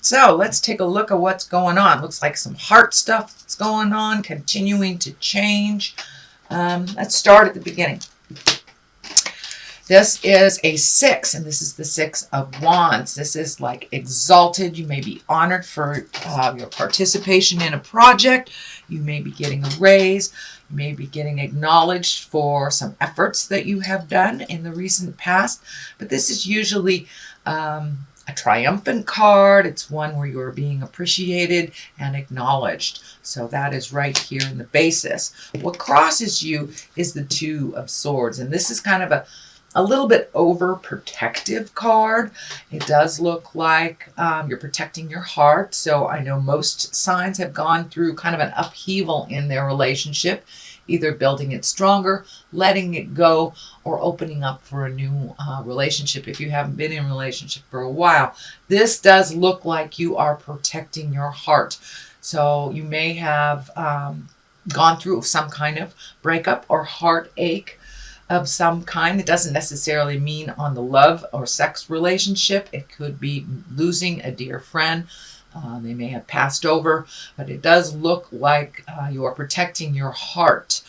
So let's take a look at what's going on. Looks like some heart stuff that's going on, continuing to change. Let's start at the beginning. This is a 6, and this is the 6 of Wands. This is like exalted. You may be honored for your participation in a project. You may be getting a raise. You may be getting acknowledged for some efforts that you have done in the recent past. But this is usually a triumphant card. It's one where you are being appreciated and acknowledged. So that is right here in the basis. What crosses you is the 2 of Swords, and this is kind of a little bit overprotective card. It does look like you're protecting your heart. So I know most signs have gone through kind of an upheaval in their relationship, either building it stronger, letting it go, or opening up for a new relationship if you haven't been in a relationship for a while. This does look like you are protecting your heart. So you may have gone through some kind of breakup or heartache of some kind. It doesn't necessarily mean on the love or sex relationship. It could be losing a dear friend. They may have passed over, but it does look like you are protecting your heart.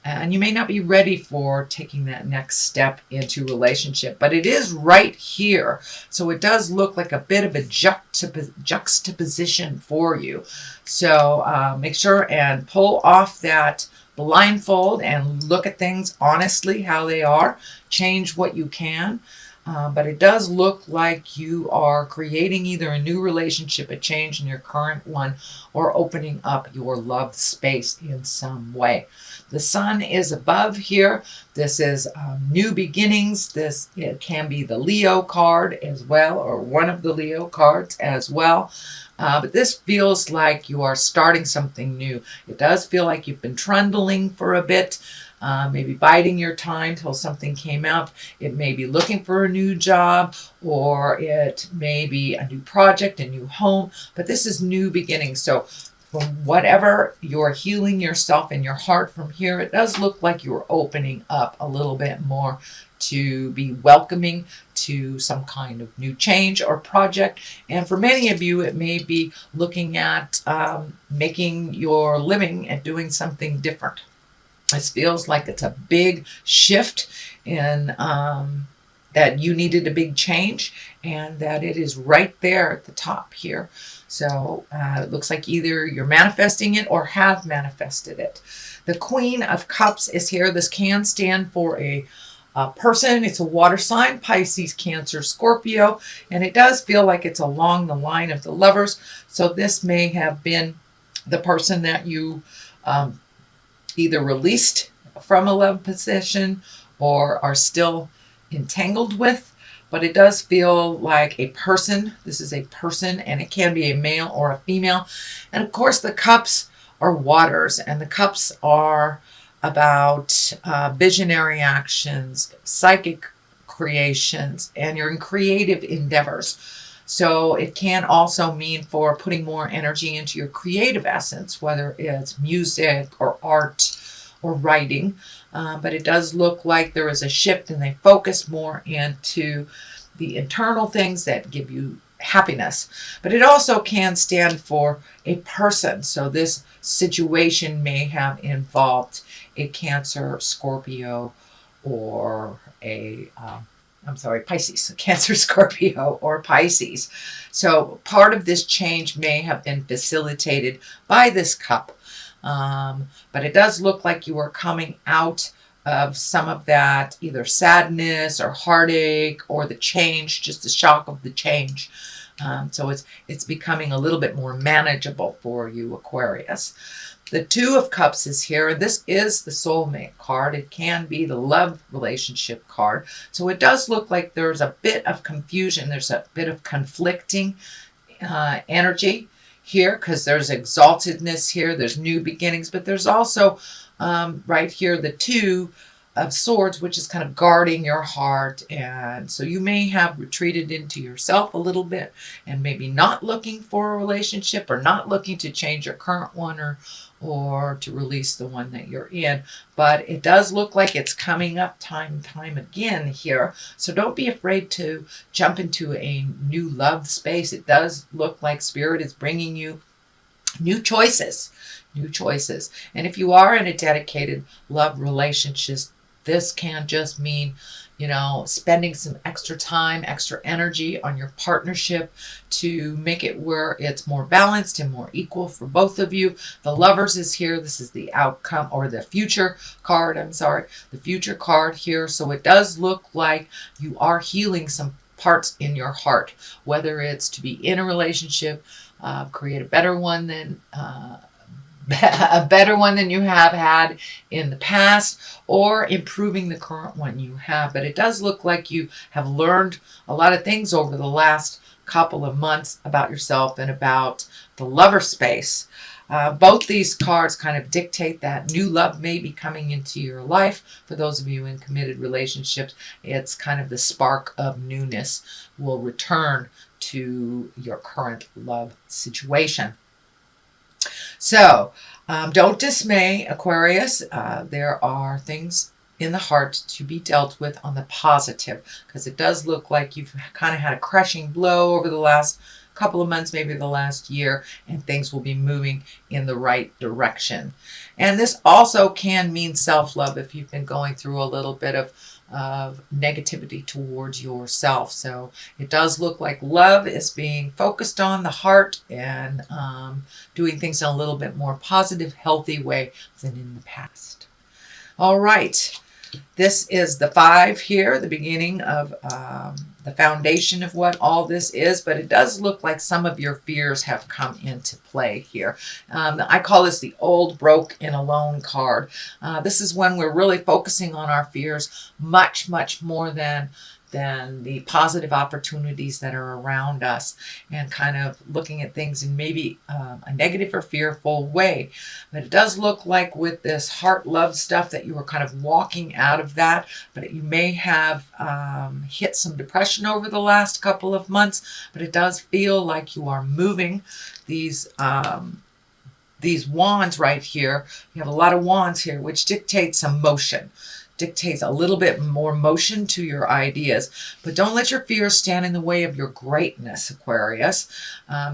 And you may not be ready for taking that next step into relationship, but it is right here. So it does look like a bit of a juxtaposition for you. So make sure and pull off that blindfold and look at things honestly, how they are. Change what you can. But it does look like you are creating either a new relationship, a change in your current one, or opening up your love space in some way. The sun is above here. This is new beginnings. It can be the Leo card as well, or one of the Leo cards as well. But this feels like you are starting something new. It does feel like you've been trundling for a bit. Maybe biding your time till something came out. It may be looking for a new job, or it may be a new project, a new home, but this is new beginnings. So from whatever you're healing yourself in your heart from here, it does look like you're opening up a little bit more to be welcoming to some kind of new change or project. And for many of you, it may be looking at making your living and doing something different. This feels like it's a big shift in that you needed a big change, and that it is right there at the top here. So it looks like either you're manifesting it or have manifested it. The Queen of Cups is here. This can stand for a person. It's a water sign, Pisces, Cancer, Scorpio, and it does feel like it's along the line of the Lovers. So this may have been the person that you either released from a love position or are still entangled with, but it does feel like a person. This is a person, and it can be a male or a female. And of course, the cups are waters, and the cups are about visionary actions, psychic creations, and your creative endeavors. So it can also mean for putting more energy into your creative essence, whether it's music or art or writing. But it does look like there is a shift, and they focus more into the internal things that give you happiness. But it also can stand for a person. So this situation may have involved a Cancer, Scorpio, or Pisces, Cancer, Scorpio, or Pisces. So part of this change may have been facilitated by this cup. But it does look like you are coming out of some of that either sadness or heartache or the change, just the shock of the change. So it's becoming a little bit more manageable for you, Aquarius. The Two of Cups is here. This is the soulmate card. It can be the love relationship card. So it does look like there's a bit of confusion. There's a bit of conflicting energy here, because there's exaltedness here. There's new beginnings, but there's also right here the two of Swords, which is kind of guarding your heart. And so you may have retreated into yourself a little bit and maybe not looking for a relationship or not looking to change your current one or to release the one that you're in. But it does look like it's coming up time again here. So don't be afraid to jump into a new love space. It does look like Spirit is bringing you new choices. And if you are in a dedicated love relationship, this can just mean, spending some extra time, extra energy on your partnership to make it where it's more balanced and more equal for both of you. The Lovers is here. This is the outcome, or the future card, the future card here. So it does look like you are healing some parts in your heart, whether it's to be in a relationship, create a better one than you have had in the past, or improving the current one you have. But it does look like you have learned a lot of things over the last couple of months about yourself and about the lover space. Both these cards kind of dictate that new love may be coming into your life. For those of you in committed relationships, it's kind of the spark of newness will return to your current love situation. So don't dismay, Aquarius. There are things in the heart to be dealt with on the positive, because it does look like you've kind of had a crushing blow over the last couple of months, maybe the last year, and things will be moving in the right direction. And this also can mean self-love if you've been going through a little bit of negativity towards yourself. So it does look like love is being focused on the heart and doing things in a little bit more positive, healthy way than in the past. All right. This is the 5 here, the beginning of the foundation of what all this is, but it does look like some of your fears have come into play here. I call this the old, broke, and alone card. This is when we're really focusing on our fears much, much more than the positive opportunities that are around us, and kind of looking at things in maybe a negative or fearful way. But it does look like with this heart love stuff that you were kind of walking out of that, but you may have hit some depression over the last couple of months, but it does feel like you are moving. These wands right here, you have a lot of wands here, which dictates some motion. Dictates a little bit more motion to your ideas. But don't let your fears stand in the way of your greatness, Aquarius.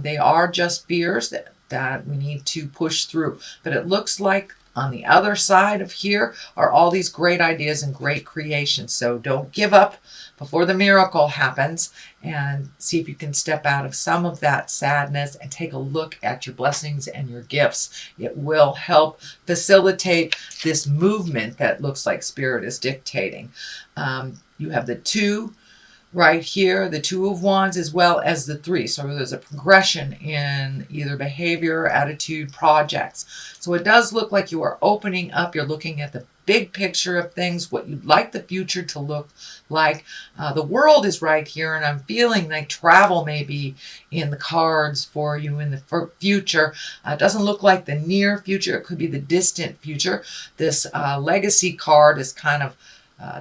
They are just fears that we need to push through. But it looks like on the other side of here are all these great ideas and great creations. So don't give up before the miracle happens, and see if you can step out of some of that sadness and take a look at your blessings and your gifts. It will help facilitate this movement that looks like Spirit is dictating. You have the 2 right here, the 2 of Wands, as well as the 3. So there's a progression in either behavior, attitude, projects. So it does look like you are opening up. You're looking at the big picture of things, what you'd like the future to look like. The World is right here, and I'm feeling like travel may be in the cards for you in the future. It doesn't look like the near future. It could be the distant future. This Legacy card is kind of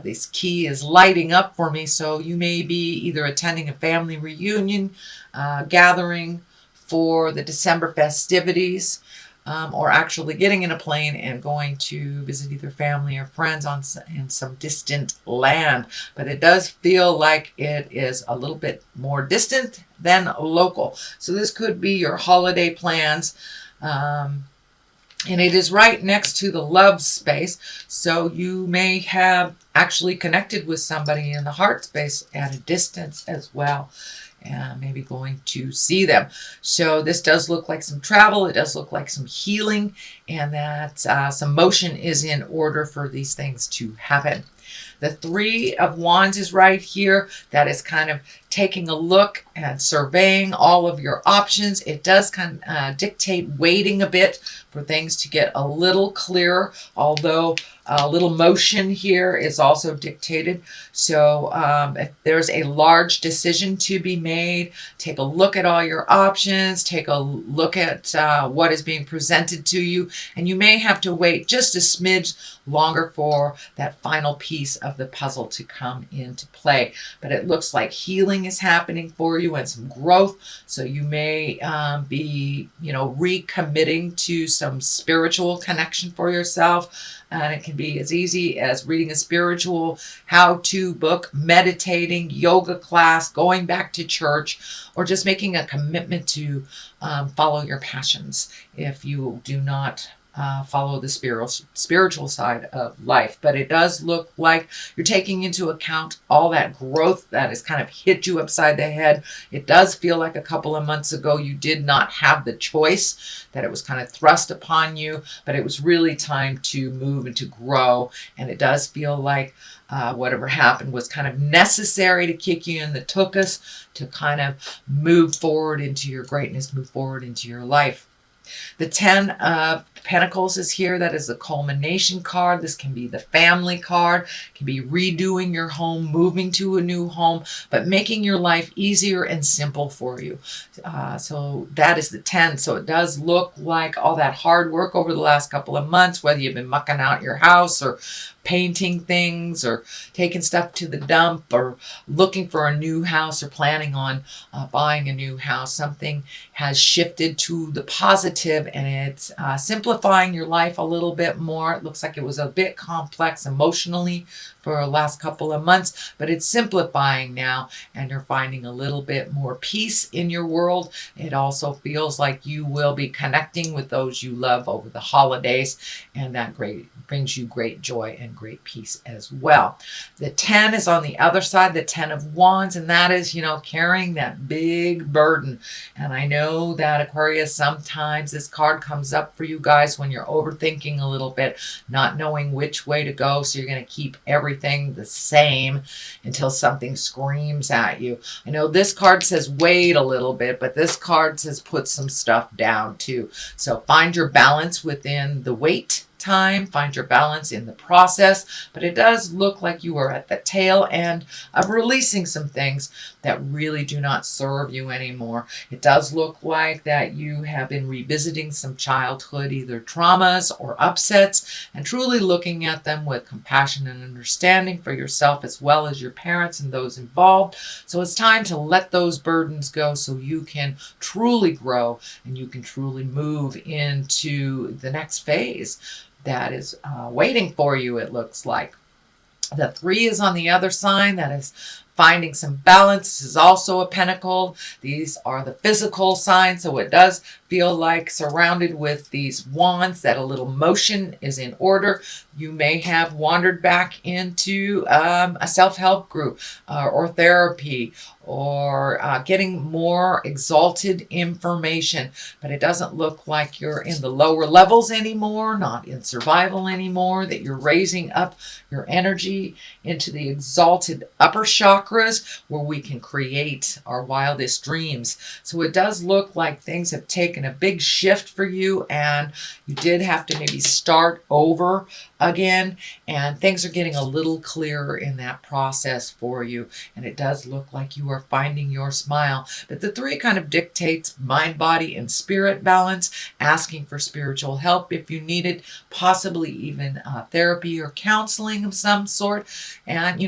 this key is lighting up for me, so you may be either attending a family reunion, gathering for the December festivities, or actually getting in a plane and going to visit either family or friends in some distant land. But it does feel like it is a little bit more distant than local. So this could be your holiday plans. And it is right next to the love space. So you may have actually connected with somebody in the heart space at a distance as well. And maybe going to see them. So this does look like some travel. It does look like some healing, and that some motion is in order for these things to happen. The 3 of Wands is right here. That is kind of taking a look and surveying all of your options. It does kind of dictate waiting a bit for things to get a little clearer, although A little motion here is also dictated. So if there's a large decision to be made, take a look at all your options, take a look at what is being presented to you, and you may have to wait just a smidge longer for that final piece of the puzzle to come into play. But it looks like healing is happening for you and some growth. So you may be, recommitting to some spiritual connection for yourself. And it can be as easy as reading a spiritual how-to book, meditating, yoga class, going back to church, or just making a commitment to follow your passions if you do not follow the spiritual side of life. But it does look like you're taking into account all that growth that has kind of hit you upside the head. It does feel like a couple of months ago you did not have the choice, that it was kind of thrust upon you, but it was really time to move and to grow. And it does feel like whatever happened was kind of necessary to kick you in the tuchus to kind of move forward into your greatness, move forward into your life. The 10 of Pentacles is here. That is the culmination card. This can be the family card. It can be redoing your home, moving to a new home, but making your life easier and simple for you. So that is the 10. So it does look like all that hard work over the last couple of months, whether you've been mucking out your house or painting things or taking stuff to the dump or looking for a new house or planning on buying a new house. Something has shifted to the positive and it's simplifying your life a little bit more. It looks like it was a bit complex emotionally for the last couple of months, but it's simplifying now and you're finding a little bit more peace in your world. It also feels like you will be connecting with those you love over the holidays, and that brings you great joy and great peace as well. The 10 is on the other side, the 10 of Wands, and that is, carrying that big burden. And I know that Aquarius, sometimes this card comes up for you guys when you're overthinking a little bit, not knowing which way to go, so you're going to keep everything the same until something screams at you. I know this card says wait a little bit, but this card says put some stuff down too. So find your balance within the wait time, find your balance in the process, but it does look like you are at the tail end of releasing some things that really do not serve you anymore. It does look like that you have been revisiting some childhood, either traumas or upsets, and truly looking at them with compassion and understanding for yourself as well as your parents and those involved. So it's time to let those burdens go so you can truly grow and you can truly move into the next phase that is waiting for you, it looks like. The 3 is on the other side. That is finding some balance. This is also a pentacle. These are the physical signs, so it does feel like surrounded with these wands that a little motion is in order. You may have wandered back into a self-help group or therapy or getting more exalted information, but it doesn't look like you're in the lower levels anymore, not in survival anymore, that you're raising up your energy into the exalted upper chakras where we can create our wildest dreams. So it does look like things have taken a big shift for you and you did have to maybe start over again, and things are getting a little clearer in that process for you, and it does look like you are finding your smile. But the 3 kind of dictates mind, body, and spirit balance, asking for spiritual help if you need it, possibly even therapy or counseling of some sort. And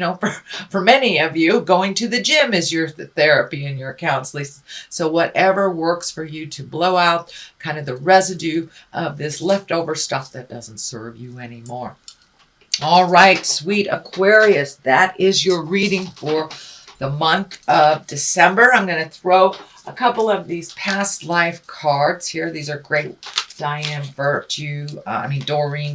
for many of you, going to the gym is your therapy and your counseling. So whatever works for you to blow out kind of the residue of this leftover stuff that doesn't serve you anymore. All right, sweet Aquarius, that is your reading for the month of December. I'm going to throw a couple of these past life cards here. These are great Doreen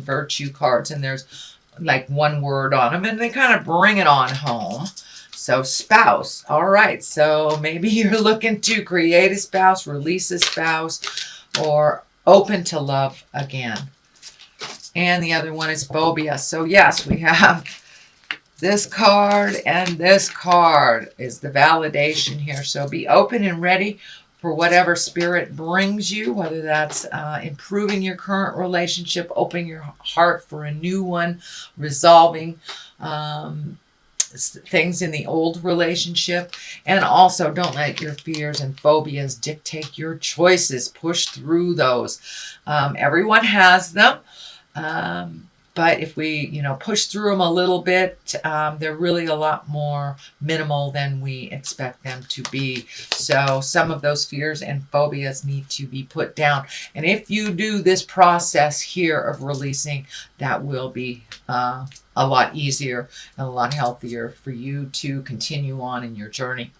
Virtue cards, and there's like one word on them, and they kind of bring it on home. So spouse. All right, so maybe you're looking to create a spouse, release a spouse, or open to love again. And the other one is phobia. So yes, we have this card, and this card is the validation here. So be open and ready for whatever spirit brings you, whether that's improving your current relationship, opening your heart for a new one, resolving things in the old relationship. And also, don't let your fears and phobias dictate your choices. Push through those. Everyone has them. But if we, push through them a little bit, they're really a lot more minimal than we expect them to be. So some of those fears and phobias need to be put down. And if you do this process here of releasing, that will be a lot easier and a lot healthier for you to continue on in your journey.